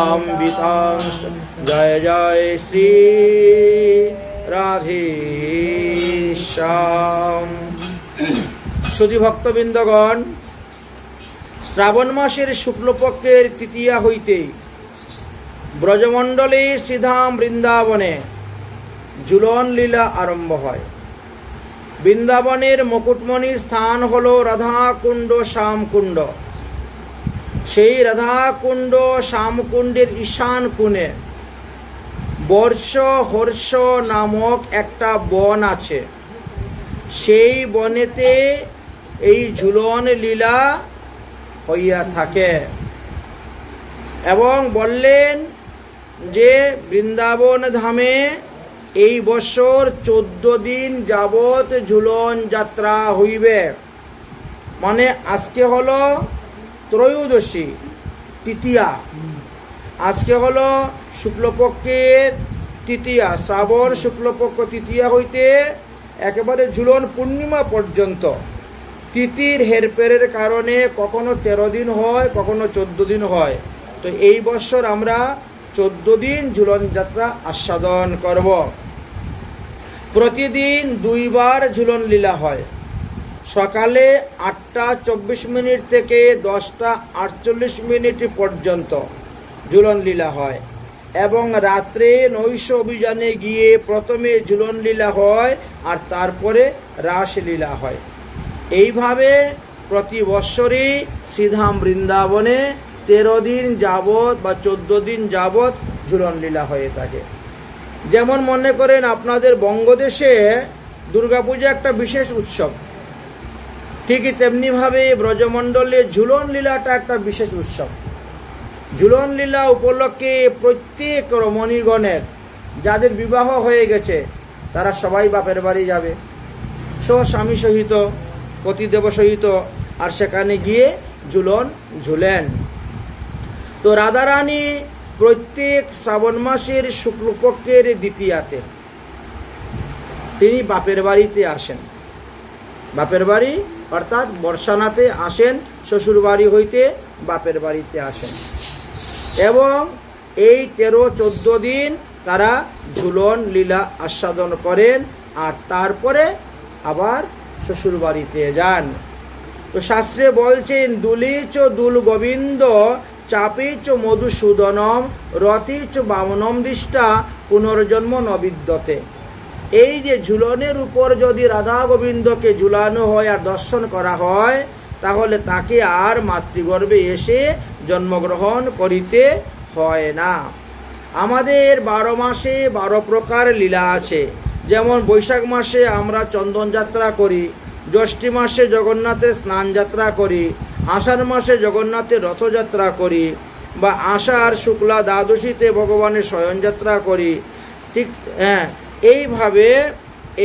जय जय श्री राधे श्याम। सुधी भक्तबिंदगण, श्रावण मासेर शुक्लपक्षेर तृतीया हईते ब्रजमंडले श्रीधाम बृंदावने झुलन लीला आरम्भ हय। बृंदावनेर मुकुटमणि स्थान हलो राधाकुंड श्यामकुंड। সেই রাধাকুণ্ড শ্যামকুণ্ডের ঈশান কোণে বর্ষ হর্ষ নামক একটা বন আছে। সেই বনেতে এই ঝুলন লীলা হইয়া থাকে এবং বললেন যে বৃন্দাবন ধামে এই বছর 14 দিন যাবত ঝুলন যাত্রা হইবে। মানে আজকে হলো ত্রয়োদশী তৃতীয়া, আজকে হলো শুক্লপক্ষের তৃতীয়া। শ্রাবণ শুক্লপক্ষ তৃতীয়া হইতে একেবারে ঝুলন পূর্ণিমা পর্যন্ত তিথির হেরফেরের কারণে কখনো 13 দিন হয়, কখনো 14 দিন হয়। তো এই বছর আমরা 14 দিন ঝুলন যাত্রা আস্বাদন করব। প্রতিদিন 2 বার ঝুলন লীলা হয়। সকালে 8:24 থেকে 10:48 পর্যন্ত ঝুলন লীলা হয় এবং রাত্রে নৈশ অভিযানে গিয়ে প্রথমে ঝুলন লীলা হয় আর তারপরে রাসলীলা হয়। এইভাবে প্রতি বৎসরই শ্রীধাম বৃন্দাবনে 13 দিন যাবত বা 14 দিন যাবত ঝুলন লীলা হয়ে থাকে। যেমন মনে করেন আপনাদের বঙ্গদেশে দুর্গাপূজা একটা বিশেষ উৎসব, ঠিকই তেমনি ভাবে ব্রজমণ্ডলে ঝুলন লীলাটা একটা বিশেষ উৎসব। ঝুলন লীলা উপলক্ষে প্রত্যেক রমণীগণের যাদের বিবাহ হয়ে গেছে তারা সবাই বাপের বাড়ি যাবে স্বামী সহিত, পতিদেব সহিত, আর সেখানে গিয়ে ঝুলন ঝুলেন। তো রাধারানী প্রত্যেক শ্রাবণ মাসের শুক্লপক্ষের দ্বিতীয়াতে তিনি বাপের বাড়িতে আসেন। বাপের বাড়ি অর্থাৎ বর্ষানাতে আসেন, শ্বশুর বাড়ি হইতে বাপের বাড়িতে আসেন এবং এই 13-14 দিন তারা ঝুলন লীলা আস্বাদন করেন আর তারপরে আবার শ্বশুর বাড়িতে যান। তো শাস্ত্রে বলছেন দুলিচ দুল গোবিন্দ চাপিচ মধুসূদনম রতিচ বামনম দৃষ্টা পুনর্জন্ম নবিদ্যতে। এই যে ঝুলনের উপর যদি রাধা গোবিন্দকে ঝুলানো হয় আর দর্শন করা হয় তাহলে তাকে আর মাতৃগর্ভে এসে জন্মগ্রহণ করিতে হয় না। আমাদের 12 মাসে 12 প্রকার লীলা আছে। যেমন বৈশাখ মাসে আমরা চন্দন যাত্রা করি, জ্যৈষ্ঠ মাসে জগন্নাথের স্নান যাত্রা করি, আষাঢ় মাসে জগন্নাথের রথযাত্রা করি, বা আষাঢ় শুক্লা দ্বাদশীতে ভগবানের শয়নযাত্রা করি। ঠিক এইভাবে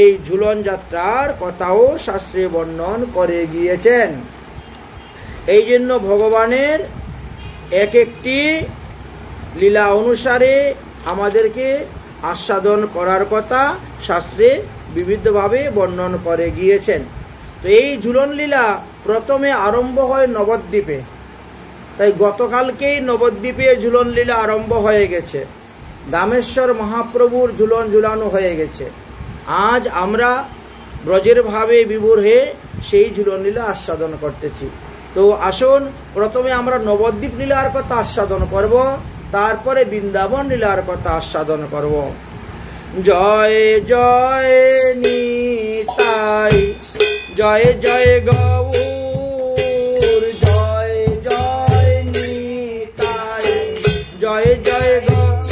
এই ঝুলন যাত্রার কথাও শাস্ত্রে বর্ণন করে গিয়েছেন। এই জন্য ভগবানের এক একটি লীলা অনুসারে আমাদেরকে আস্বাদন করার কথা শাস্ত্রে বিবিধভাবে বর্ণন করে গিয়েছেন। তো এই ঝুলন লীলা প্রথমে আরম্ভ হয় নবদ্বীপে। তাই গতকালকেই নবদ্বীপে ঝুলন লীলা আরম্ভ হয়ে গেছে। দামেশ্বর মহাপ্রভুর ঝুলন ঝুলানো হয়ে গেছে। আজ আমরা ব্রজের ভাবে বিভোর হয়ে সেই ঝুলন লীলা আস্বাদন করতেছি। তো আসুন প্রথমে আমরা নবদ্বীপ লীলার কথা আস্বাদন করব, তারপরে বৃন্দাবন লীলার কথা আস্বাদন করব। জয় জয় নিতাই, জয় জয় গৌর, জয় জয় নিতাই, জয় জয় গৌর,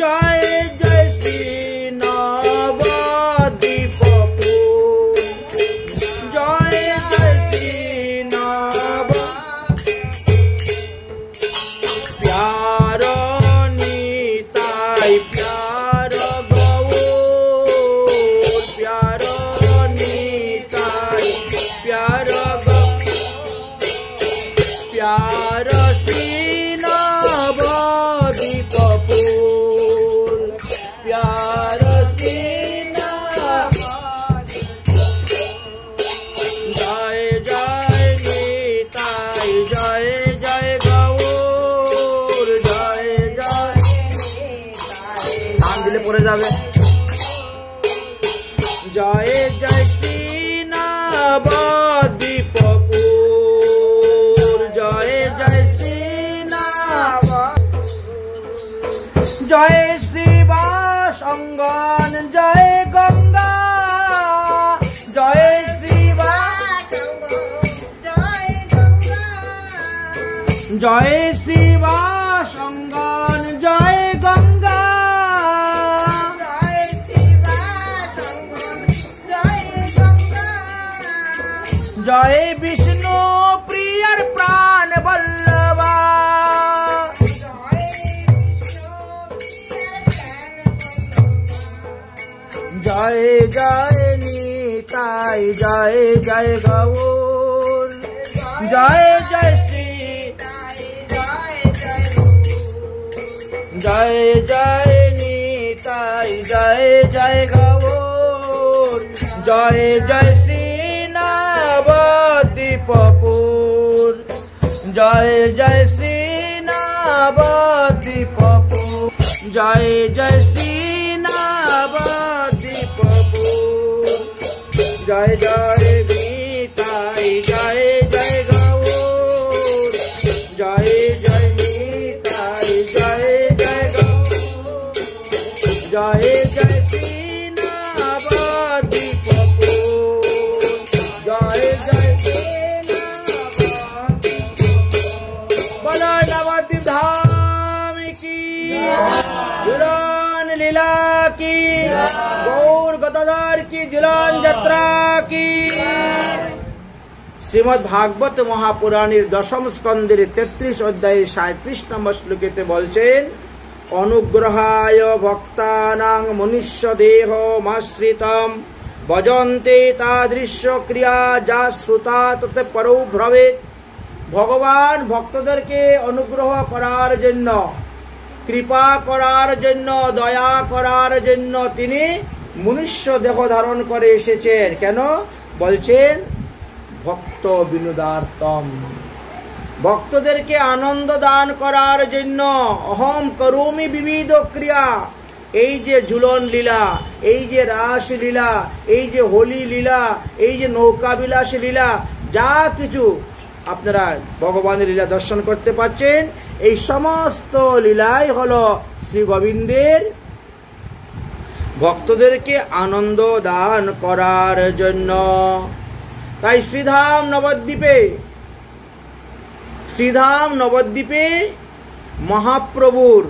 জয় জয় শ্রী নবদ্বীপপুর, জয় জয় শ্রী নব প্যার নিতাই, প্যার গৌর, প্যার নিতাই, প্যার প্যার শ্রী নবদ্বীপপুর। পড়ে যাবে। জয় জয় শ্রী নবদ্বীপপুর, জয় জয় শ্রী জয় শ্রীবাস অঙ্গন, জয় গঙ্গা, জয় শ্রীবাস জয় গঙ্গা, জয় শ্রীবাস অঙ্গন, জয় গঙ্গা, জয় শ্রীবাস অঙ্গন, জয় গঙ্গা, জয় বিষ্ণু প্রিয়র প্রাণ বল্লভা, জয় জয় নিতাই, জয় জয় গৌর, জয় জয় শ্রী, জয় জয় নিতাই, জয় জয় গৌর, জয় জয় শ্রী নবদ্বীপপুর, জয় জয় শ্রী নবদ্বীপপুর, জয় জয় শ্রী নবদ্বীপপুর, জয় জয় নিতাই, জয় জয় গৌর, জয় জয় নিতাই, জয় জয় গৌর, জয় জয় শ্রী নবদ্বীপপুর, জয় জয় শ্রী নবদ্বীপপুর। বলো নবদ্বীপ ধাম কি, ঝুলন লীলা की, गौर गदाधर की, झुलन যাত্রা की। শ্রীমদ্ ভাগবত মহাপুরাণের দশম স্কন্ধের 33 অধ্যায়ে 37 নম্বর শ্লোকেতে বলছেন, অনুগ্রহায় ভক্তানাং মনুষ্য দেহমাশ্রিতম ভজন্তে তাদৃশ্য ক্রিয়া যা শ্রুতা ততে পরৌ ভ্রবেৎ। ভগবান ভক্তদেরকে অনুগ্রহ করার জন্য, কৃপা করার জন্য, দয়া করার জন্য তিনি মনুষ্য দেহ ধারণ করে এসেছেন। কেন বলছেন? ভক্ত বিনোদার্তম, ভক্তদেরকে আনন্দ দান করার জন্য। অহম করোমি বিবিধ ক্রিয়া, এই যে ঝুলন লীলা, এই যে রাস লীলা, এই যে হোলি লীলা, এই যে নৌকা বিলাস লীলা, যা কিছু আপনারা ভগবানের লীলা দর্শন করতে পাচ্ছেন, এই সমস্ত লীলাই হলো শ্রী গোবিন্দের ভক্তদেরকে আনন্দ দান করার জন্য। তাই শ্রীধাম নবদ্বীপে মহাপ্রভুর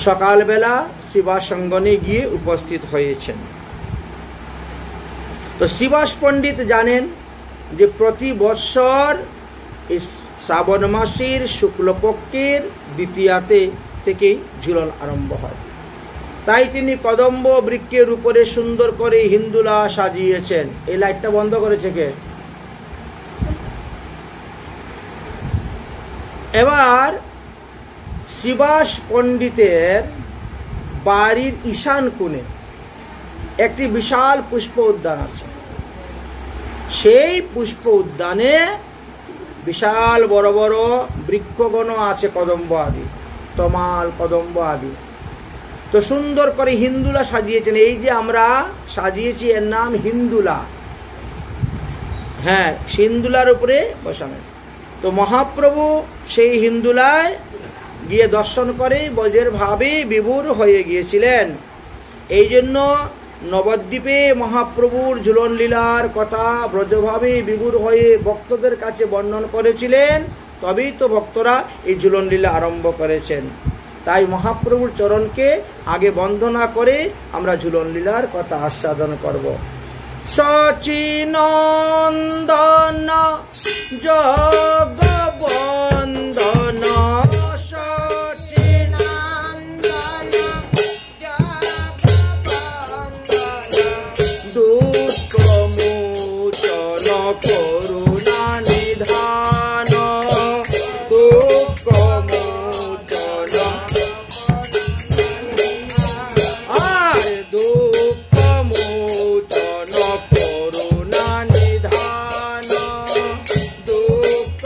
সকালবেলা শিবাসঙ্গনে গিয়ে উপস্থিত হয়েছেন। তো শিবাস পণ্ডিত জানেন যে প্রতি বৎসর শ্রাবণ মাসের শুক্লপক্ষের দ্বিতীয়াতে থেকে ঝুলন আরম্ভ হয়। তাই তিনি কদম্ব বৃক্ষের উপরে সুন্দর করে হিন্দুলা সাজিয়েছেন। এই লাইটটা বন্ধ করেছে কে? এবার শিবাস পণ্ডিতের বাড়ির ঈশান কোণে একটি বিশাল পুষ্প উদ্যান আছে। সেই পুষ্প উদ্যানে বিশাল বড় বড় বৃক্ষগণ আছে, কদম্ব আদি, তমাল কদম্ব আদি। তো সুন্দর করে হিন্দুলা সাজিয়েছেন। এই যে আমরা সাজিয়েছি এর নাম হিন্দুলা। হ্যাঁ, হিন্দুলার উপরে বসানো। তো মহাপ্রভু সেই হিন্দুলায় গিয়ে দর্শন করে বজ্রের ভাবে বিভোর হয়ে গিয়েছিলেন। এই জন্য নবদ্বীপে মহাপ্রভুর ঝুলন লীলার কথা ব্রজভাবে বিভোর হয়ে ভক্তদের কাছে বর্ণন করেছিলেন। তবেই তো ভক্তরা এই ঝুলন লীলা আরম্ভ করেছেন। তাই মহাপ্রভুর চরণকে আগে বন্দনা করে আমরা ঝুলন লীলার কথা আস্বাদন করব। সচিনন্দন জগবন্দন, সচিনন্দন জগবন্দন, দুঃখ মোচন করুণা নিধান, দুঃখ মোচন আর দুঃখ মোচন করুণা নিধান, দুঃখ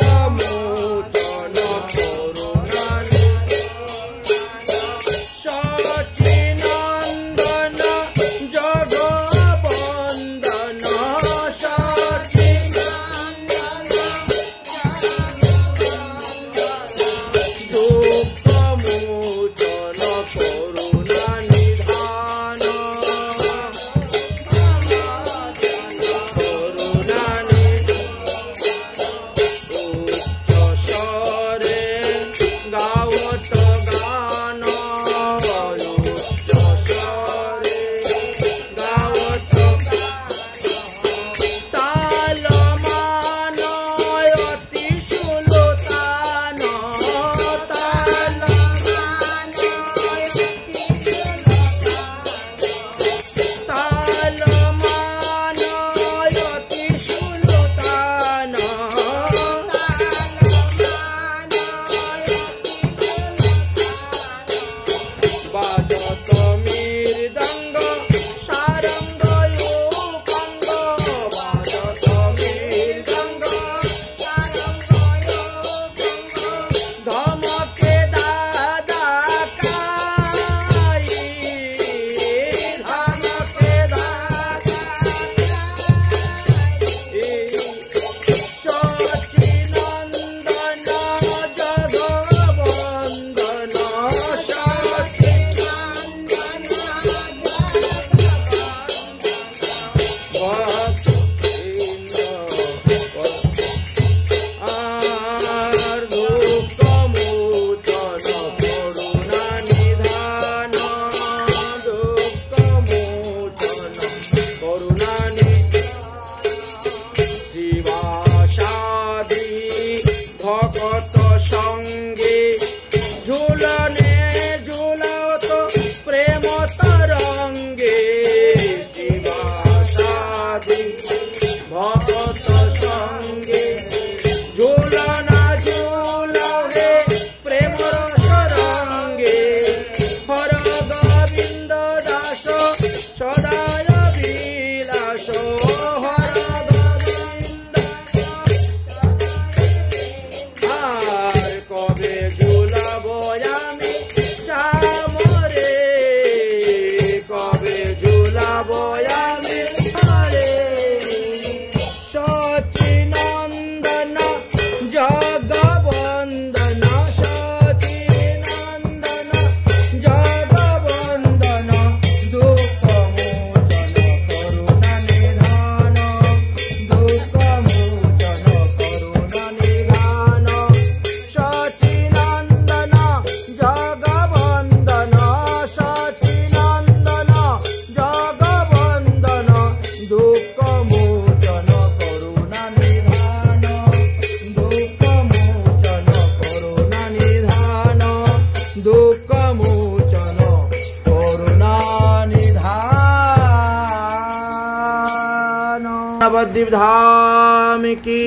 नवद्वीप धाम की,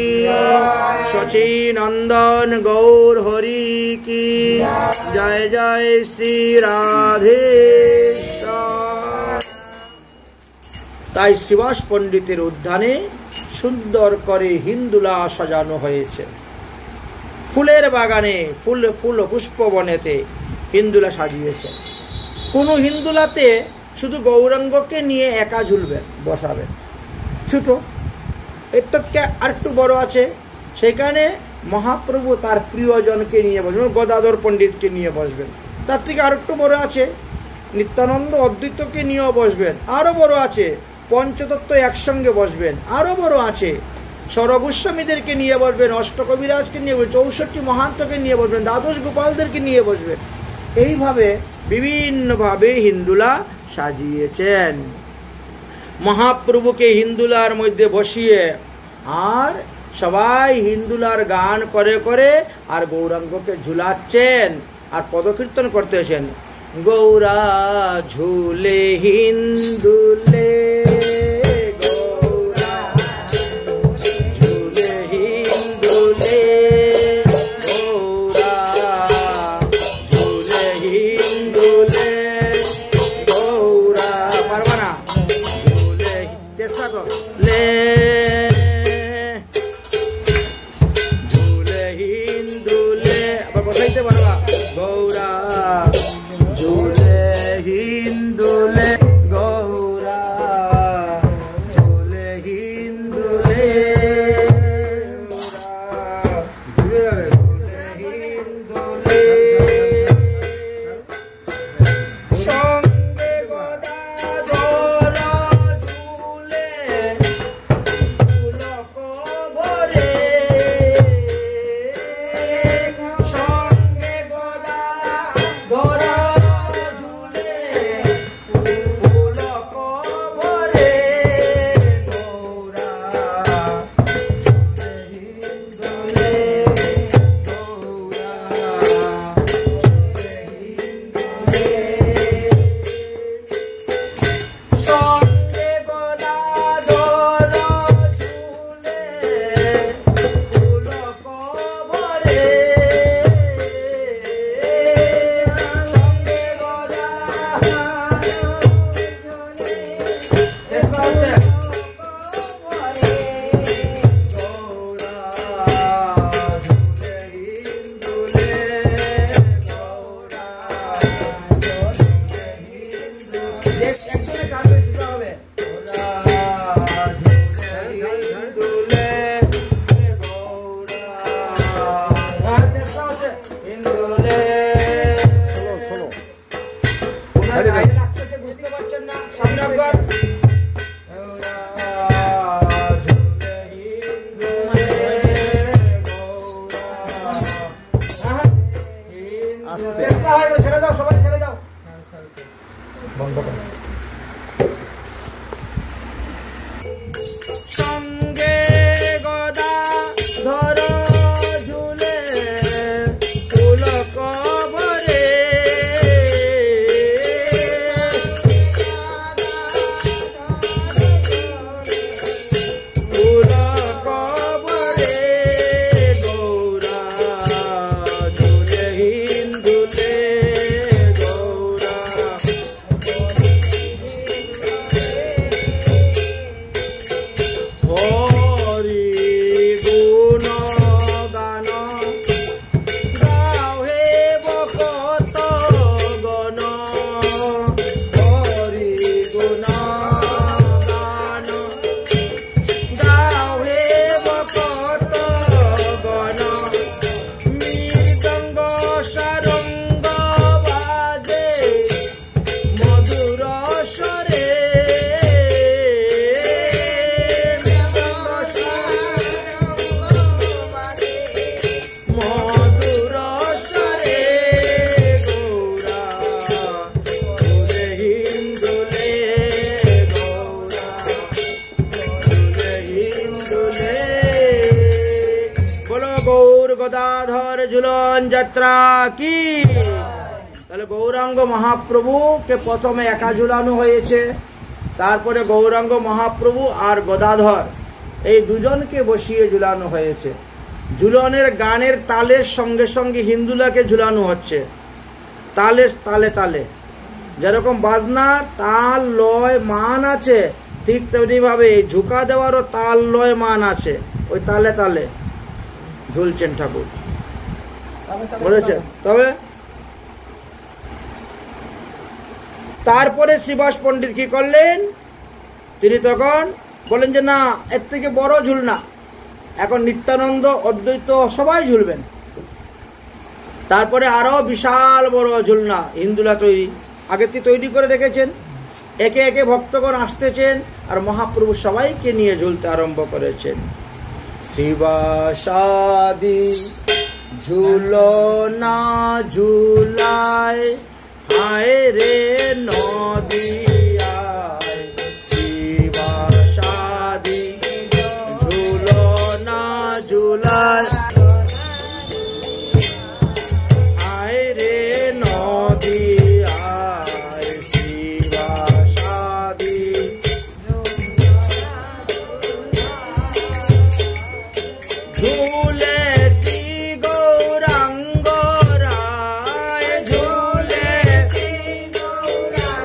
शची नंदन गौर हरि की जय जय श्री राधे। তাই শ্রীবাস পণ্ডিতের উদ্যানে সুন্দর করে হিন্দুলা সাজানো হয়েছে। ফুলের বাগানে ফুল ফুল পুষ্প বনেতে হিন্দুলা সাজিয়েছে। কোন হিন্দুলাতে শুধু গৌরাঙ্গকে নিয়ে একা ঝুলবেন, বসাবেন, ছোট, একটু আর একটু বড় আছে, সেখানে মহাপ্রভু তার প্রিয়জনকে নিয়ে বসবেন, গদাধর পণ্ডিতকে নিয়ে বসবেন। তার থেকে আর একটু বড় আছে, নিত্যানন্দ অদ্বৈতকে নিয়েও বসবেন, আরো বড় আছে, পঞ্চতত্ত্ব একসঙ্গে বসবেন, আরো বড় আছে, সৌরভস্বামীদেরকে নিয়ে বসবেন, অষ্টকবিরাজকে নিয়ে বসবেন, 64 মহান্তকে নিয়ে বসবেন, দ্বাদশ গোপালদেরকে নিয়ে বসবেন। এইভাবে বিভিন্নভাবে হিন্দুলা সাজিয়েছেন। মহাপ্রভুকে হিন্দুলার মধ্যে বসিয়ে আর সবাই হিন্দুলার গান করে করে আর গৌরাঙ্গকে ঝুলাচ্ছেন আর পদকীর্তন করতেছেন। গৌরা ঝুলে হিন্দুলে, গদাধর ঝুলন যাত্রা কি। তাহলে গৌরাঙ্গ মহাপ্রভুকে প্রথমে একা ঝুলানো হয়েছে, তারপরে গৌরাঙ্গ মহাপ্রভু আর গদাধর এই দুজনকে বসিয়ে ঝুলানো হয়েছে। ঝুলনের গানের তালের সঙ্গে সঙ্গে হিন্দুলাকে ঝুলানো হচ্ছে, তালে তালে তালে। যেরকম বাজনার তাল লয় মান আছে, ঠিক তেমনি ভাবে এই ঝুঁকা দেওয়ারও তাল লয় মান আছে। ওই তালে তালে ঝুলছেন ঠাকুর, বলেছে। তবে তারপরে শ্রীবাস পণ্ডিত কি করলেন, তিনি তখন বলেন যে না, এর থেকে বড় ঝুলনা, এখন নিত্যানন্দ অদ্বৈত সবাই ঝুলবেন। তারপরে আরো বিশাল বড় ঝুলনা হিন্দুরা তৈরি, আগে থেকে তৈরি করে রেখেছেন। একে একে ভক্তগণ আসতেছেন আর মহাপ্রভু সবাইকে নিয়ে ঝুলতে আরম্ভ করেছেন। শিবাসাদি ঝুলনা ঝুলায়, হায় রে নদিয়ায়। শিবাসাদি ঝুলনা ঝুলায়, হায় রে নদিয়ায়। শিবাসাদি ঝুলে শ্রী গৌরাঙ্গ রায়, ঝুলে শ্রী গৌরাঙ্গ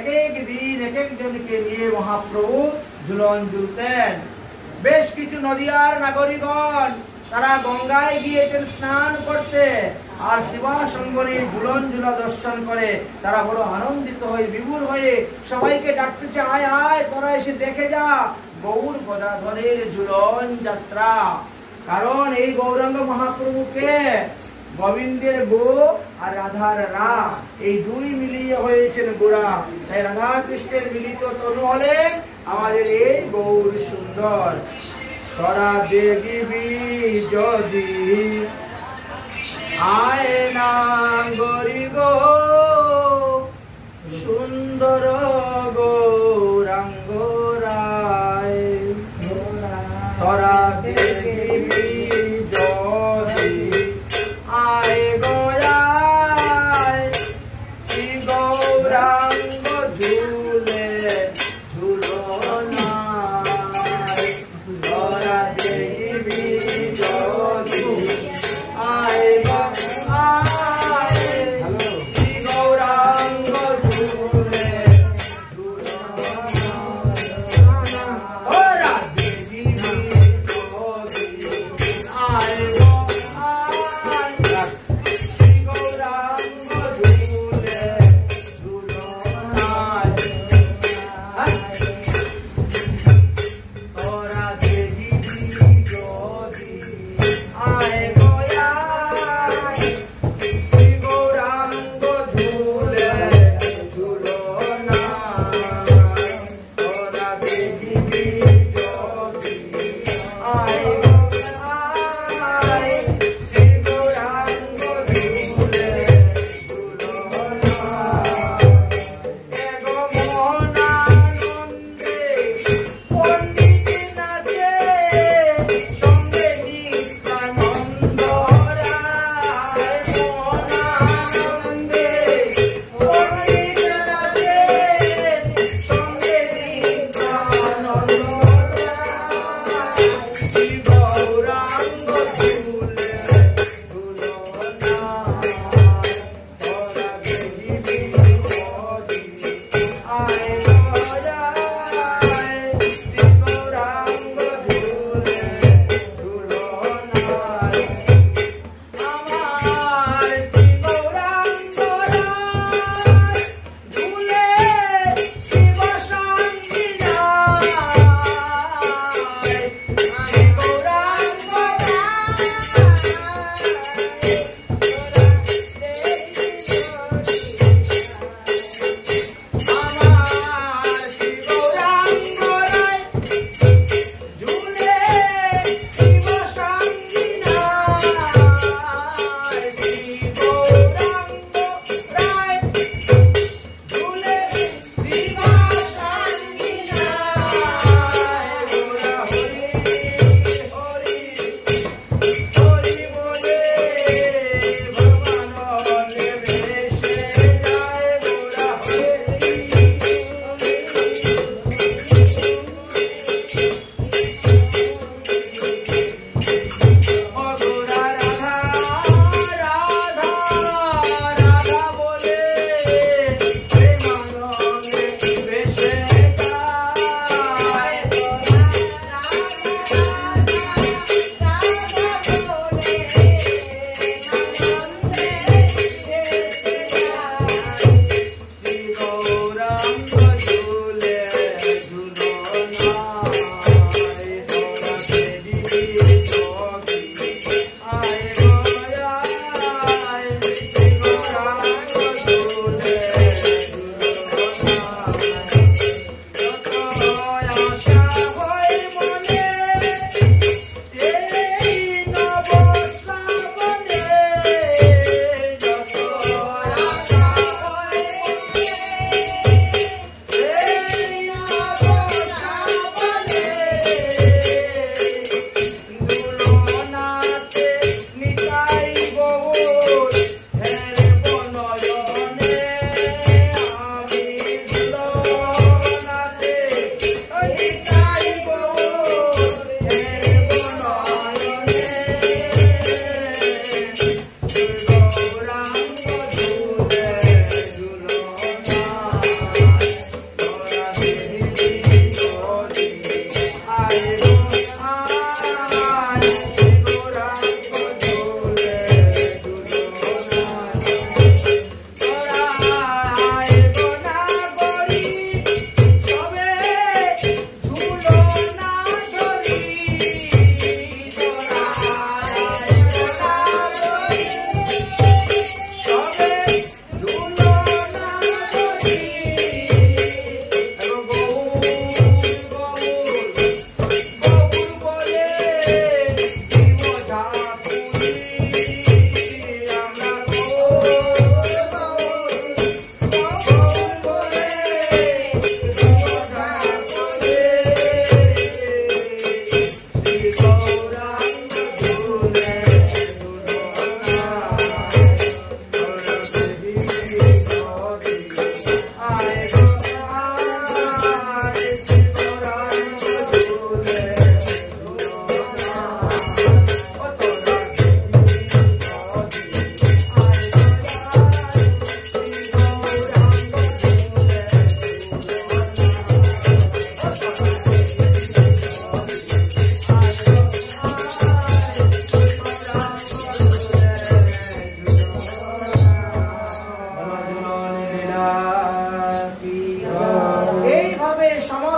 এক এক দিন এক একজনকে নিয়ে মহাপ্রভু ঝুলন ঝুলতেন। বেশ কিছু নদিয়ার নাগরিকগণ তারা গঙ্গায় গিয়েছেন স্নান করতে, আর শিবাসঙ্গনে ঝুলন ঝুলা দর্শন করে তারা বড় আনন্দিত হয়ে বিভোর হয়ে সবাইকে ডাকতেছে, আয় আয় তোরা এসে দেখে যা গৌর গদাধরের ঝুলন যাত্রা। কারণ এই গৌরাঙ্গ মহাপ্রভুকে গোবিন্দের গো আর রাধার রা, এই দুই মিলিয়ে হয়েছেন গোরা। তাই রাধা কৃষ্ণের মিলিত তনু হলেন আমাদের এই গৌর সুন্দর। তোরা দেখিবি যদি আয় না গরি গো সুন্দর গৌরাঙ্গ রায়। তোরা দেখিবি যদি আয় গয়ায় শ্রী গৌরাঙ্গ ঝুলে ঝুলনায়। তোরা দেখিবি যদি আয় গয়ায় শ্রী গৌরাঙ্গ ঝুলে ঝুলনায়। তোরা দেখিবি যদি আয়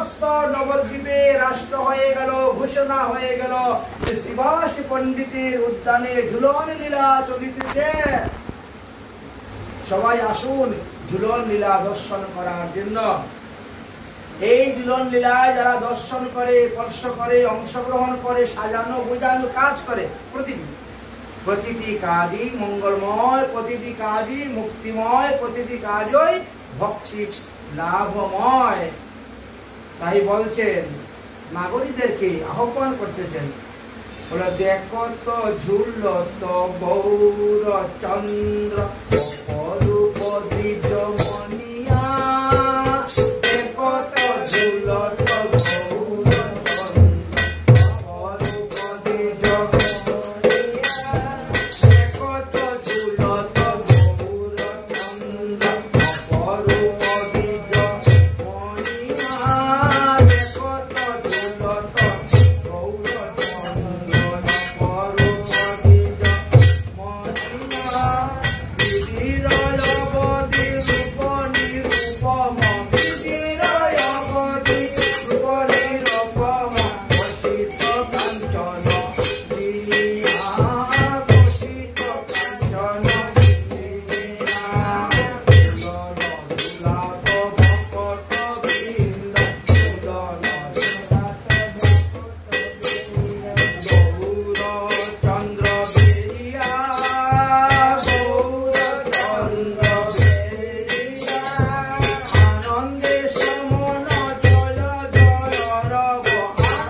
সমস্ত নবদ্বীপে রাষ্ট্র হয়ে গেল, ঘোষণা হয়ে গেল যে শ্রীবাস পণ্ডিতের উদ্যানে ঝুলন লীলা চলিতেছে। সবাই আসুন ঝুলন লীলা দর্শন করার জন্য। এই ঝুলন লীলায় যারা দর্শন করে, স্পর্শ করে, অংশগ্রহণ করে, সাজানো বোঝানো কাজ করে, প্রতিটি কাজই মঙ্গলময়, প্রতিটি কাজই মুক্তিময়, প্রতিটি কাজই ভক্তি লাভময়। তাই বলছেন, নাগরিকদেরকে আহ্বান করতেছেন, বলে দেখো তো ঝুল তো গৌর চন্দ্র অপরূপ দ্বিজমণিয়া, দেখো তো ঝুল তো গৌর চন্দ্র অপরূপ দ্বিজমণিয়া, দেখো তো ঝুল তো গৌর চন্দ্র অপরূপ দ্বিজমণিয়া, দেখো তো ঝুল তো গৌর চন্দ্র অপরূপ দ্বিজমণিয়া, বিধিরয় অবধি রূপ নিরূপম, বিধিরয় অবধি রূপ নিরূপম, বসিত কাঞ্চন জিনিয়া, বসিত কাঞ্চন জিনিয়া, দুলন দুলাপ ভকত বৃন্দ, দুলন দুলাপ ভকত বৃন্দ, গৌর চন্দ্র বেরিয়া, গৌর চন্দ্র বেরিয়া, আনন্দে সমন জয় জয় রব,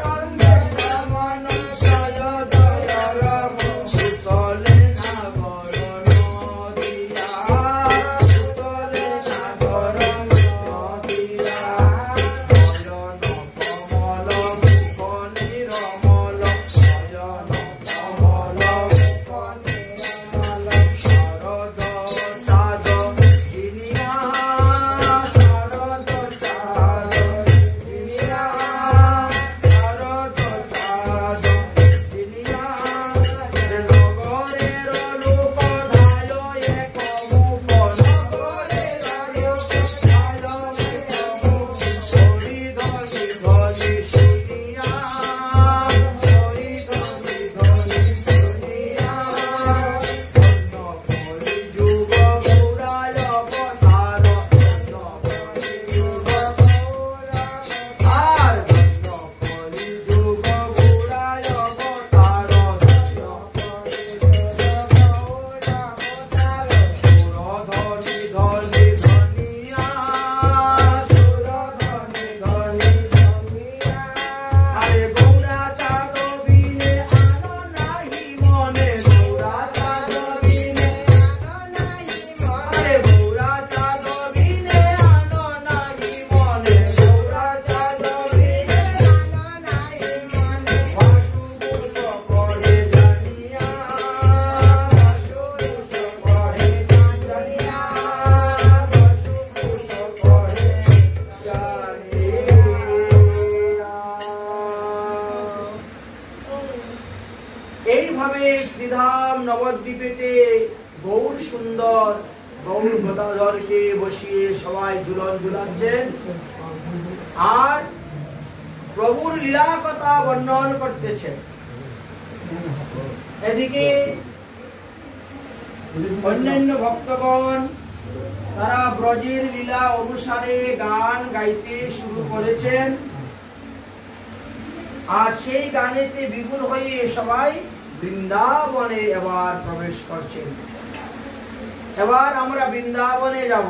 আনন্দে সমন জয় জয় রব, উতলে নাগর নদিয়া, উতলে নাগর নদিয়া, নয়ন কমল মুখ নিরমল, নয়ন কমল মুখ নিরমল, শরদ চাঁদ জিনিয়া, শরদ চাঁদ জিনিয়া, শরদ চাঁদ জিনিয়া, নগরের রূপ ধায় এক মুখ, নগরের রূপ ধায় এক মুখ, হরি ধনি ধনি শুনিয়া, হরি ধনি ধনি শুনিয়া, ধন্য কলি যুগ গৌরায় অবতার, ধন্য কলি যুগ গৌরায়, ধন্য কলি যুগ গৌরায় অবতার, ধন্য কলি যুগ গৌরায় অবতার, সুর ধনি ধনি ধনিয়া, সুর ধনি ধনি ধনিয়া, আরে গৌরা চাঁদ বিনে আনো নাহি মনে, গৌরা চাঁদ বিনে আনো নাহি মনে, আরে গৌরা চাঁদ বিনে আনো নাহি মনে, গৌরা চাঁদ বিনে আনো নাহি মনে, ভাসুবুষ করে জানিয়া, ভাসুবুষ করে জানিয়া, ভাসুবুষ করে জানিয়া। এইভাবে শ্রীধাম নবদ্বীপেতে গৌর সুন্দর গৌর গদাধরকে বসিয়ে সবাই ঝুলন ঝুলাচ্ছেন আর প্রভুর লীলা কথা বর্ণন করতেছেন। এদিকে অন্যান্য ভক্তগণ তারা ব্রজের লীলা অনুসারে গান গাইতে শুরু করেছেন আর সেই গানেতে বিপুল হয়ে সবাই বৃন্দাবনে এবার প্রবেশ করছেন। এবার আমরা বৃন্দাবনে যাব।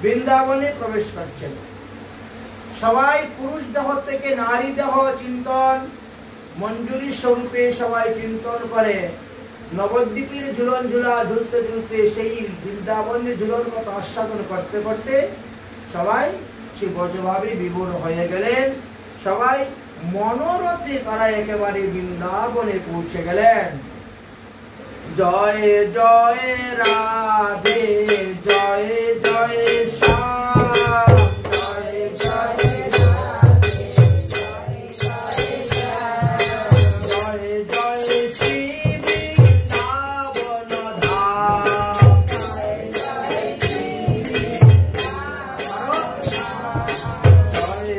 বৃন্দাবনে প্রবেশ করছেন সবাই, পুরুষ দেহ থেকে নারী দেহ চিন্তন মঞ্জুরি স্বরূপে সবাই চিন্তন করে নবদ্বীপের ঝুলন ঝুলা ঝুলতে ঝুলতে সেই বৃন্দাবনের ঝুলন কথা আস্বাদন করতে করতে সবাই সে ব্রজভাবে বিভোর হয়ে গেলেন। সবাই মনোরথে তারা একেবারে বৃন্দাবনে পৌঁছে গেলেন। জয় জয় রাধে, জয় জয় শ্যাম, জয় জয় রাধে, জয় জয় শ্যাম, জয় জয় শ্রী বৃন্দাবন ধাম, জয় জয় শ্রী বৃন্দাবন ধাম, জয়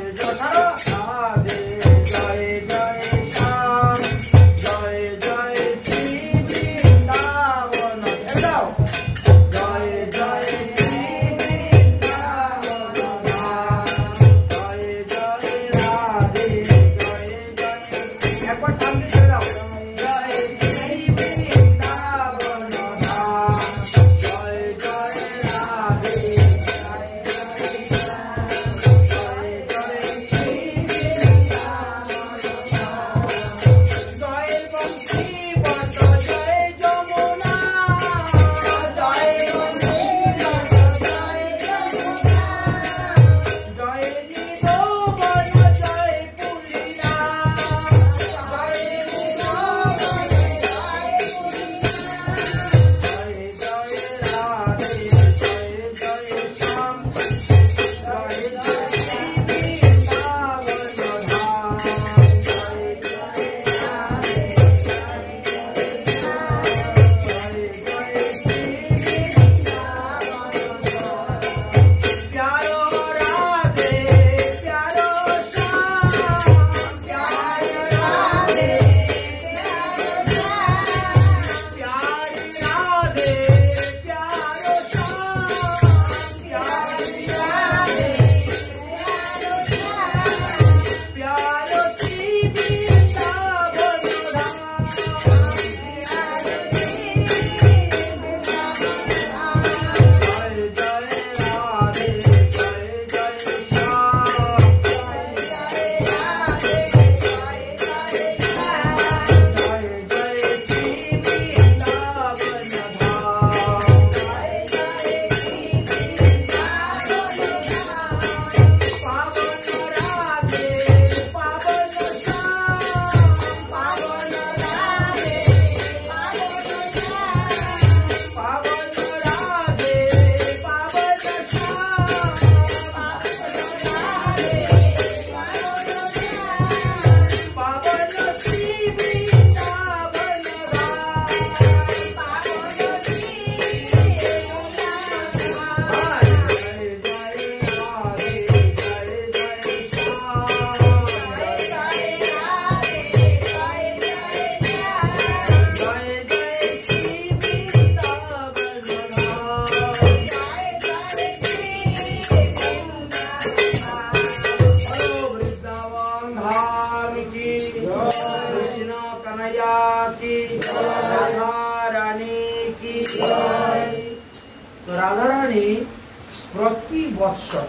বৎসর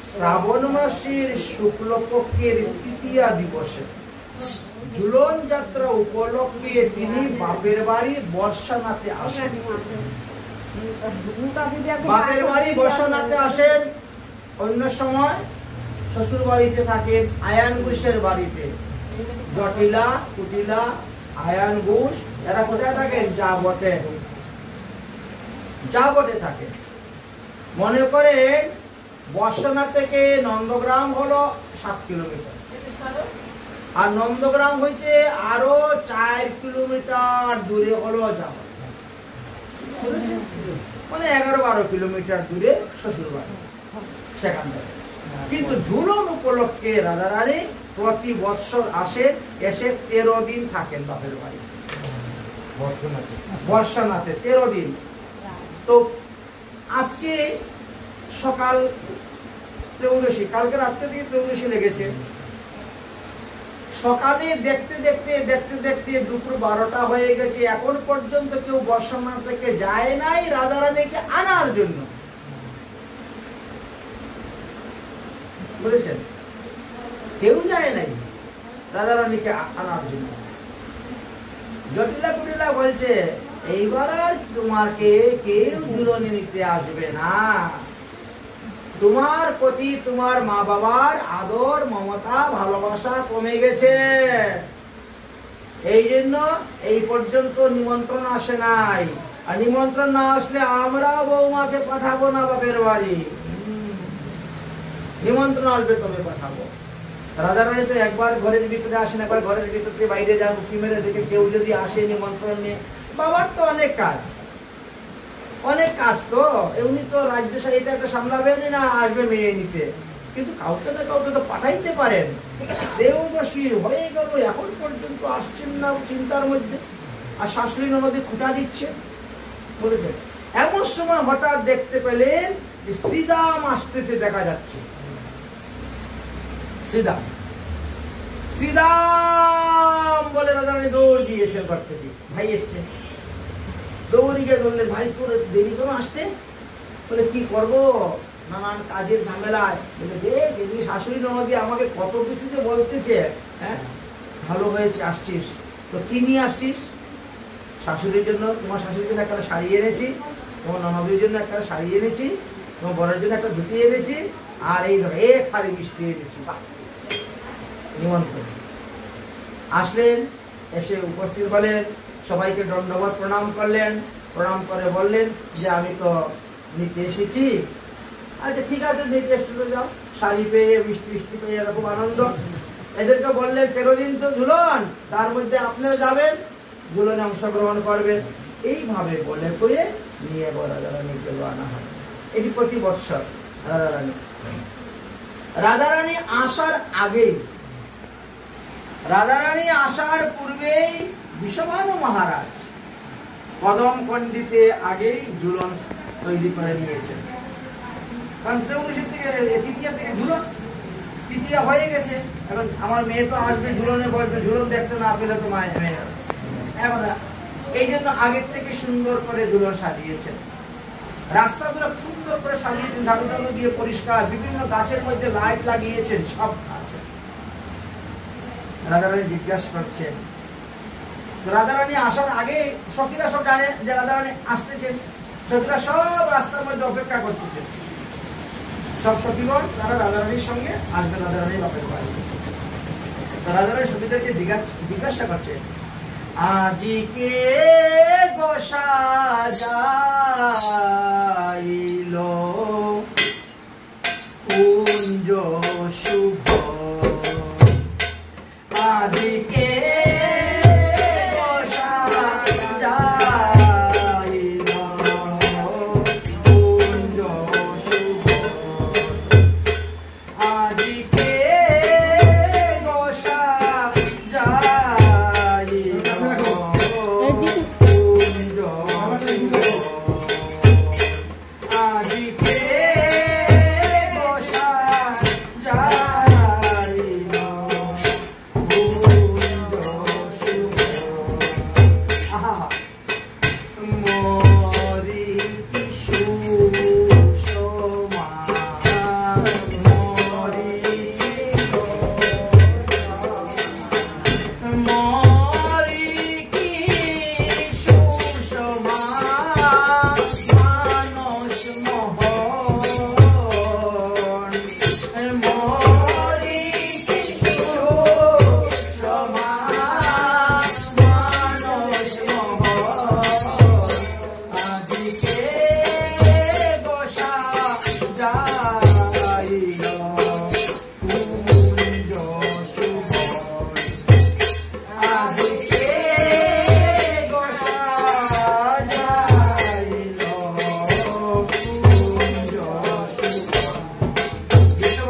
শ্রাবণ মাসের শুক্লপক্ষের তৃতীয়া দিবসে ঝুলন যাত্রা উপলক্ষে তিনি বাপের বাড়ি বর্ষানাতে আসেন। বাপের বাড়ি বর্ষানাতে আসেন। অন্য সময় শ্বশুর বাড়িতে থাকেন আয়ান ঘোষের বাড়িতে। জটিলা, কুটিলা, আয়ান ঘোষ এরা কোথায় থাকেন? যা বটে থাকেন। মনে করেন বর্ষানাথ থেকে নন্দগ্রাম হলো 7 কিলোমিটার, আর নন্দগ্রাম হইতে আরো 4 কিলোমিটার দূরে হলো যাওয়া, মানে 11-12 কিলোমিটার দূরে শ্বশুর বাড়ি সেখান থেকে। কিন্তু ঝুলন উপলক্ষে রাধারানী প্রতি বৎসর আসেন, এসে 13 দিন থাকেন বাপের বাড়ি বর্ষানাথে 13 দিন। তো আজকে সকাল ত্রয়োদশী, কালকে রাত্রে থেকে ত্রয়োদশী লেগেছে। সকালে দেখতে দেখতে দুপুর 12টা হয়ে গেছে, এখন পর্যন্ত কেউ বর্ষানাথ থেকে যায় নাই রাধারানীকে আনার জন্য। বলেছেন কেউ যায় নাই রাধারানীকে আনার জন্য। জটিলা কুটিলা বলছে এইবার আর তোমাকে কেউ ঝুলনে নিতে আসবে না, তোমার প্রতি তোমার মা বাবার আদর মমতা ভালোবাসা কমে গেছে, এই জন্য এই পর্যন্ত নিমন্ত্রণ আসে নাই। আর নিমন্ত্রণ না আসলে আমরা বৌমাকে পাঠাবো না বাপের বাড়ি, নিমন্ত্রণ আসবে তবে পাঠাবো। রাধারানী তো একবার ঘরের ভিতরে আসেন, একবার ঘরের ভিতরে বাইরে যান, উঁকি মেরে দেখে কেউ যদি আসে নিমন্ত্রণ নিয়ে। বাবার তো অনেক কাজ তো, এমনি তো রাজ্য এটা একটা সামলাবেন না, আসবে মেয়ে নিতে, কিন্তু কাউকে না কাউকে তো পাঠাইতে পারেন। দেবদশী হয়ে গেল, এখন পর্যন্ত আসছেন না, চিন্তার মধ্যে। আর শাশুড়ি ননদে খুঁটা দিচ্ছে বলেছেন। এমন সময় হঠাৎ দেখতে পেলেন যে শ্রীদাম আসতেছে, দেখা যাচ্ছে শ্রীদাম বলে রাধারানী দৌড় গিয়েছেন ঘর থেকে। ভাই এসছে, দৌড়ি গিয়ে বললেন ভাই তোর দেরি কেন আসতে? বলে কি করবো, নানান কাজের ঝামেলায়। বলে দেখ এদিকে শাশুড়ি ননদি আমাকে কত কিছু যে বলতেছে। হ্যাঁ ভালো হয়েছে আসছিস, তো কি নিয়ে আসছিস? শাশুড়ির জন্য, তোমার শাশুড়ির জন্য একটা শাড়ি এনেছি, তোমার ননদির জন্য একটা শাড়ি এনেছি, তোমার বরের জন্য একটা ধুতি এনেছি, আর এই ধর এক হাড়ি মিষ্টি এনেছি। বাহ, নিমন্ত্রণ। আসলেন, এসে উপস্থিত হলেন, সবাইকে দণ্ডবত প্রণাম করলেন, প্রণাম করে বললেন যে আমি তো নিতে এসেছি। আচ্ছা ঠিক আছে, নিতে এসে যাও। শাড়ি পেয়ে মিষ্টি পেয়ে এরকম আনন্দ। এদেরকে বললেন 13 দিন তো ঝুলন, তার মধ্যে আপনারা যাবেন, ঝুলনে অংশগ্রহণ করবেন। এইভাবে বলে কয়ে নিয়ে রাধারানীকে আনা হয়। এটি প্রতি বৎসর রাধারানী আসার আগেই, রাধারানী আসার পূর্বেই বিষভানু মহারাজ কদম পণ্ডিতে আগেই ঝুলন তৈরি করে নিয়েছেন। কারণ ত্রয়োদশী থেকে তৃতীয়া থেকে ঝুলন, তৃতীয়া হয়ে গেছে। এখন আমার মেয়ে তো আসবে ঝুলনে বসবে, ঝুলন দেখতে না পেলে তো মায়ের মেয়ে। এখন এই জন্য আগের থেকে সুন্দর করে ঝুলন সাজিয়েছেন, রাস্তাগুলো সুন্দর করে সাজিয়েছেন, ঝাড়ু টাড়ু দিয়ে পরিষ্কার, বিভিন্ন গাছের মধ্যে লাইট লাগিয়েছেন, সব আছে। রাধারানী জিজ্ঞাসা করছেন, রাধারানী আসার আগে সখীরা সব জানে যে রাধারানী আসতেছেন, সখীরা সব রাস্তার মধ্যে অপেক্ষা করতেছেন। সব সখীগণ তারা রাধারানীর সঙ্গে আসবে রাধারানীর বাপের বাড়ি। রাধারানী সখীদেরকে জিজ্ঞাসা করছেন, আজিকে গোসা যাইল কুঞ্জ শুভ, আজিকে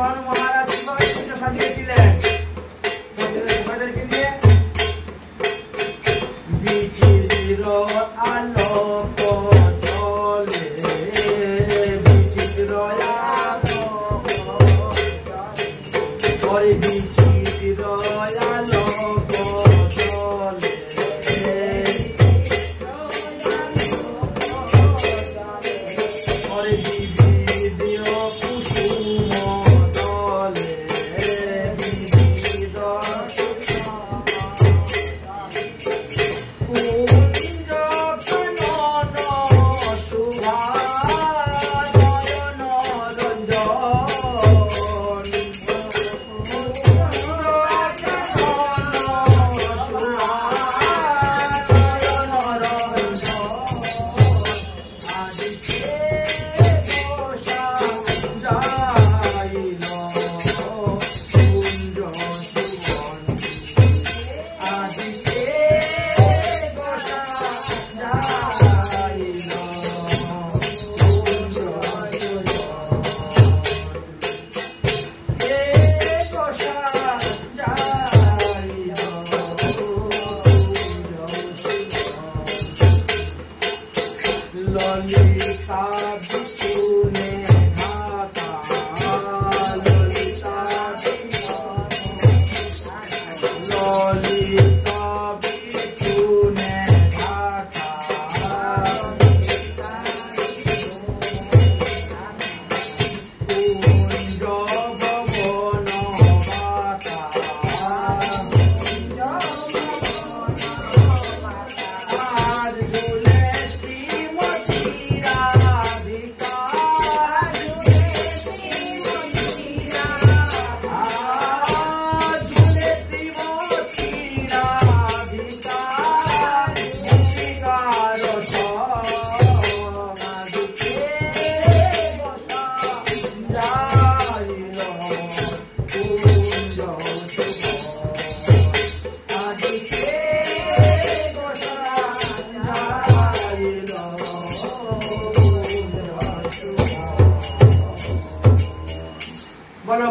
যখন মহারাজ শিবকে সাজিয়েছিলেন তাদেরকে নিয়ে বিচিত্র আলোক জ্বলে, বিচিত্র আলোক জ্বলে, বিচিত্র আলোক জ্বলে,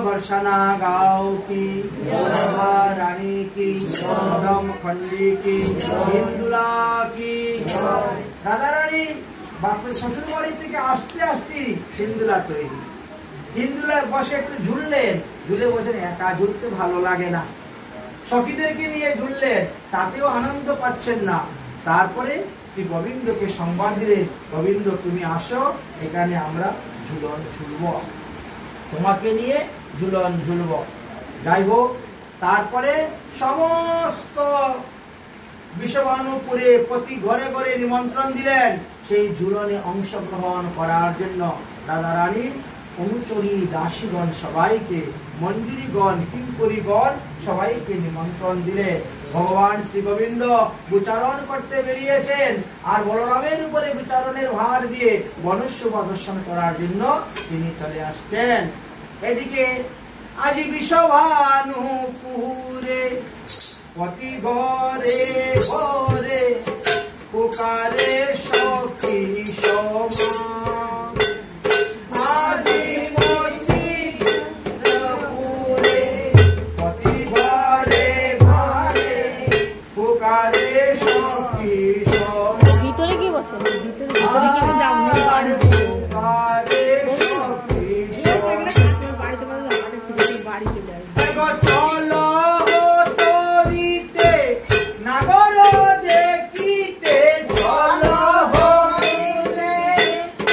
बर्षना गाँव की रानी की दम खंडी की हिंदुला की दादा रानी बापरे শ্বশুর বাড়ি থেকে আসতে আসতে হিন্দুলা তৈরি হিন্দুলার বসে একটু ঝুললেন ঝুলে বলছেন একা ঝুলতে ভালো লাগে না সখীদেরকে নিয়ে ঝুললেন তাতেও আনন্দ পাচ্ছেন না তারপরে শ্রী গোবিন্দকে সংবাদ দিলেন গোবিন্দ তুমি আসো এখানে আমরা ঝুলন ঝুলবো তোমাকে নিয়ে ঝুলন ঝুলব যাই হোক তারপরে সমস্ত বিশ্বভানুপুরে প্রতি ঘরে ঘরে নিমন্ত্রণ দিলেন সেই ঝুলনে অংশগ্রহণ করার জন্য দাদা রানী অনুচরী দাসীগণ সবাইকে মন্দিরীগণ কিঙ্করীগণ সবাইকে নিমন্ত্রণ দিলে ভগবান শ্রী গোবিন্দ উচ্চারণ করতে বেরিয়েছেন আর বলরামের উপরে উচ্চারণের ভার দিয়ে বনশোভা দর্শন করার জন্য তিনি চলে আসছেন এদিকে আজি বিশ্বভানুপুরে প্রতি ঘরে ঘরে পুকারে সখী সমা আজি মন্দিরপুরে প্রতি ঘরে ঘরে পুকারে সখী সমা ভিতরে কি বসে ভিতরে ভিতরে কি যাও পুকারে সখী বাড়িতে বাড়ি চলে আসবে চলো তরিতে নাগর দেখিতে চলো হরিতে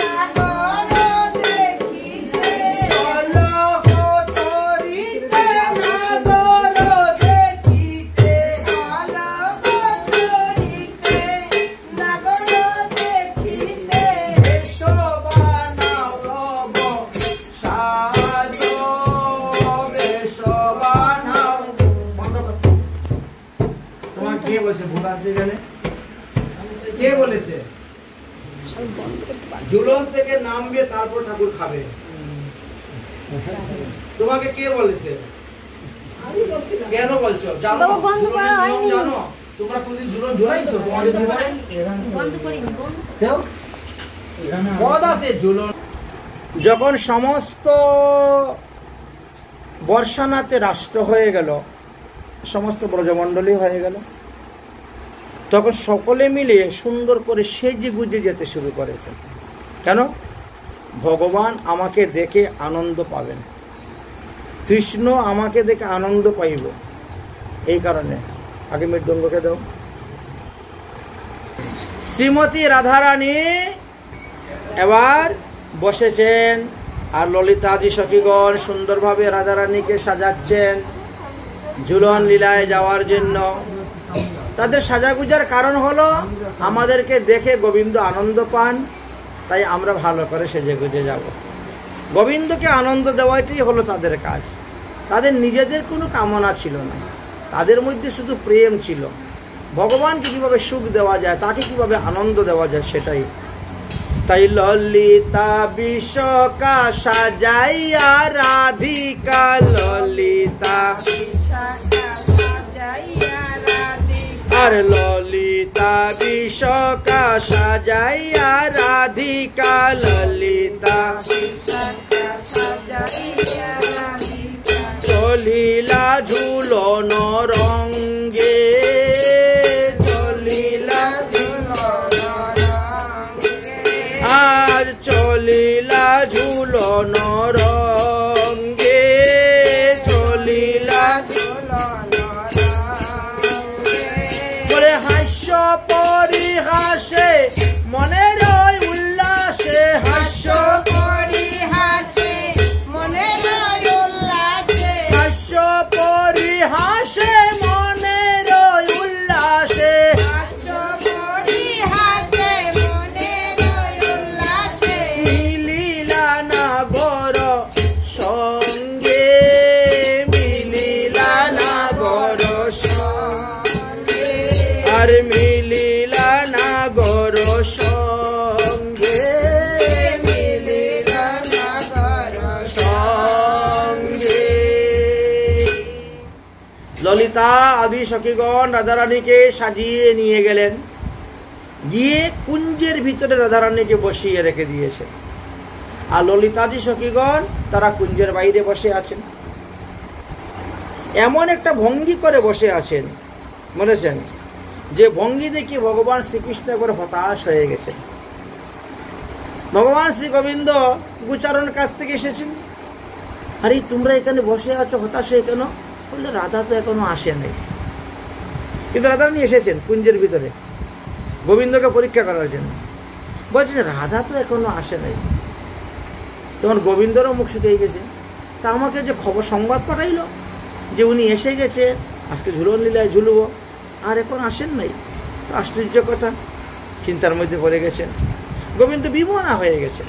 নাগর দেখিতে চলো তরিতে নাগর দেখিতে চলো তরিতে নাগর দেখিতে এসো বানাও রব সাজো কে বলছে ভোগাতে গেলে কে বলেছে ঝুলন থেকে নামবে তারপর ঠাকুর খাবে তোমাকে কে বলেছে কেন বলছো জানো জানো তোমরা কোনদিন ঝুলন ঝুলাইছো তোমাদের জীবনে বন্ধ করি দেও পদ আছে ঝুলন যখন সমস্ত বর্ষানাতে রাষ্ট্র হয়ে গেল, সমস্ত ব্রজমণ্ডলী হয়ে গেল, তখন সকলে মিলে সুন্দর করে সেজে গুজে যেতে শুরু করেছে। কেন? ভগবান আমাকে দেখে আনন্দ পাবেন, কৃষ্ণ আমাকে দেখে আনন্দ পাইব, এই কারণে। আগে মৃদঙ্গকে দাও। শ্রীমতী রাধারানী এবার বসেছেন, আর ললিতাদি সখীগণ সুন্দরভাবে রাধারানীকে সাজাচ্ছেন ঝুলন লীলায় যাওয়ার জন্য। তাদের সাজাগুজার কারণ হলো আমাদেরকে দেখে গোবিন্দ আনন্দ পান, তাই আমরা ভালো করে সেজে গুজে যাব। গোবিন্দকে আনন্দ দেওয়াটাই হলো তাদের কাজ। তাদের নিজেদের কোনো কামনা ছিল না, তাদের মধ্যে শুধু প্রেম ছিল। ভগবানকে কিভাবে সুখ দেওয়া যায়, তাকে কিভাবে আনন্দ দেওয়া যায়, সেটাই। তাই ললিতা বিশ্বকা সাজাইয়া রাধিকা, ললিতা আর ললিতা বিশ্বকা সাজাইয়া রাধিকা, ললিতা চলিলা ঝুলন রঙ্গে, চলিলা আর চলিলা ঝুলন রঙ্গে, চলিলা বলে হাস্য পরিহাসে মনের উল্লাসে, হাস্য পরিহাসে মনের উল্লাসে, হাস্য পরিহাসে মনের উল্লাসে, হাস্য পরিহাসে মনের উল্লাসে, মিলিলা নাগর সঙ্গে, মিলিলা নাগর সঙ্গে, আর মিলিলা নাগর সঙ্গে, মিলিলা নাগর সঙ্গে। ললিতা আদি সখীগণ রাধারানীকে সাজিয়ে নিয়ে গেলেন, গিয়ে কুঞ্জের ভিতরে রাধারানীকে বসিয়ে রেখে দিয়েছে। আর ললিতাদি সখীগণ তারা কুঞ্জের বাইরে বসে আছেন, এমন একটা ভঙ্গি করে বসে আছেন, বলেছেন যে ভঙ্গি দেখি ভগবান শ্রীকৃষ্ণ করে হতাশ হয়ে গেছেন। ভগবান শ্রী গোবিন্দ গুচারণ কাছ থেকে এসেছেন, আরে তোমরা এখানে বসে আছো হতাশ হয়ে কেন? বললে রাধা তো এখনো আসে নাই। কিন্তু রাধারানী এসেছেন কুঞ্জের ভিতরে গোবিন্দকে পরীক্ষা করার জন্য। বলছেন রাধা তো এখনো আসে নাই। তখন গোবিন্দরও মুখ শুকিয়ে গেছে। তা আমাকে যে খবর সংবাদ পাঠাইল যে উনি এসে গেছে, আজকে ঝুলন লীলায় ঝুলব, আর এখন আসেন নাই, তো আশ্চর্য কথা। চিন্তার মধ্যে পড়ে গেছেন। গোবিন্দ বিমনা হয়ে গেছে।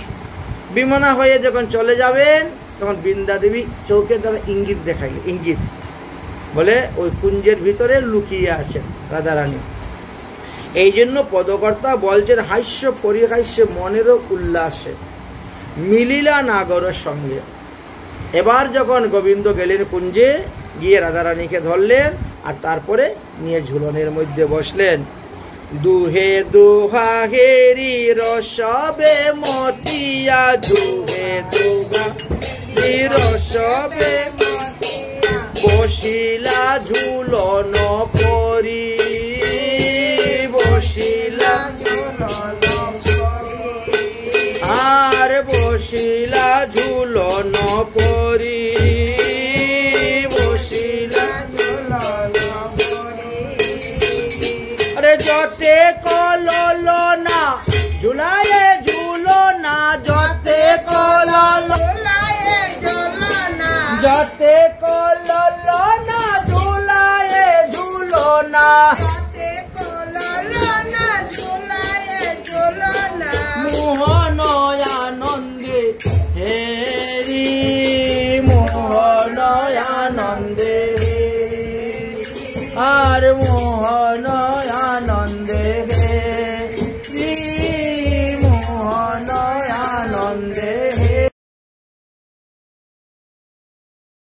বিমনা হয়ে যখন চলে যাবেন তখন বৃন্দা দেবী চৌকের দ্বারা ইঙ্গিত দেখাই, ইঙ্গিত বলে ওই কুঞ্জের ভিতরে লুকিয়ে আছেন রাধারানী। এই জন্য পদকর্তা বলছেন হাস্য পরিহাস্য মনেরও উল্লাসে, মিলিলা নাগরের সঙ্গে। এবার যখন গোবিন্দ গেলেন কুঞ্জে, গিয়ে রাধারানীকে ধরলেন আর তারপরে নিয়ে ঝুলনের মধ্যে বসলেন। দুহে দুহা হেরি রসবে মতিয়া, দুহে দুহা রসবে বসিলা ঝুলন পরি, বসিলা আর বসিলা ঝুলন পরি, বসিলা আরে যতে কলল না ঝুলায়ে ঝুলো না, যতে কলল যতে কলল না ঝুলায়ে ঝুলো না, মোহন আনন্দে হেরি, মোহন আনন্দে আর মোহন আনন্দে